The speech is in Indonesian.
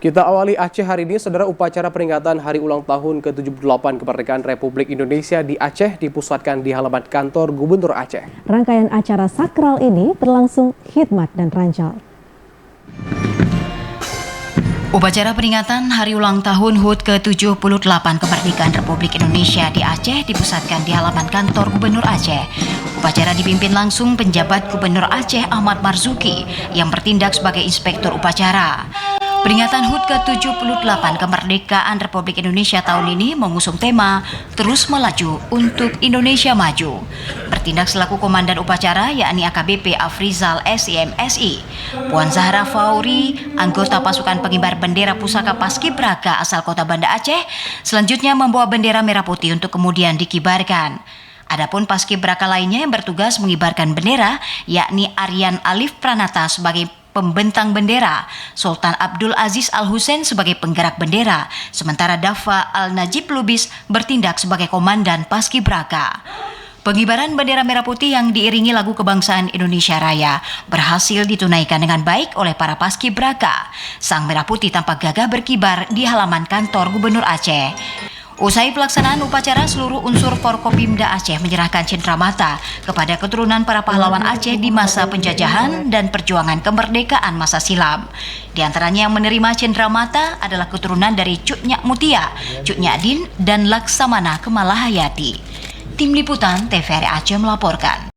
Kita awali Aceh hari ini, saudara. Upacara peringatan Hari Ulang Tahun ke-78 Kemerdekaan Republik Indonesia di Aceh dipusatkan di halaman kantor Gubernur Aceh. Rangkaian acara sakral ini berlangsung khidmat dan rancal. Upacara peringatan Hari Ulang Tahun HUT ke-78 Kemerdekaan Republik Indonesia di Aceh dipusatkan di halaman kantor Gubernur Aceh. Upacara dipimpin langsung penjabat Gubernur Aceh Ahmad Marzuki yang bertindak sebagai inspektur upacara. Peringatan HUT ke-78 Kemerdekaan Republik Indonesia tahun ini mengusung tema Terus Melaju untuk Indonesia Maju. Bertindak selaku komandan upacara yakni AKBP Afrizal SIMSI, Puan Zahra Fauri, anggota pasukan pengibar bendera pusaka Paskibraka asal kota Banda Aceh, selanjutnya membawa bendera merah putih untuk kemudian dikibarkan. Adapun paskibraka lainnya yang bertugas mengibarkan bendera yakni Aryan Alif Pranata sebagai pembentang bendera, Sultan Abdul Aziz Al Hussein sebagai penggerak bendera, sementara Dafa Al Najib Lubis bertindak sebagai komandan paskibraka. Pengibaran bendera merah putih yang diiringi lagu kebangsaan Indonesia Raya berhasil ditunaikan dengan baik oleh para paskibraka. Sang merah putih tampak gagah berkibar di halaman kantor Gubernur Aceh. Usai pelaksanaan upacara, seluruh unsur Forkopimda Aceh menyerahkan cenderamata kepada keturunan para pahlawan Aceh di masa penjajahan dan perjuangan kemerdekaan masa silam. Di antaranya yang menerima cenderamata adalah keturunan dari Cuk Nyak Mutia, Cuk Nyak Din, dan Laksamana Kemalahayati. Tim Liputan TVRI Aceh melaporkan.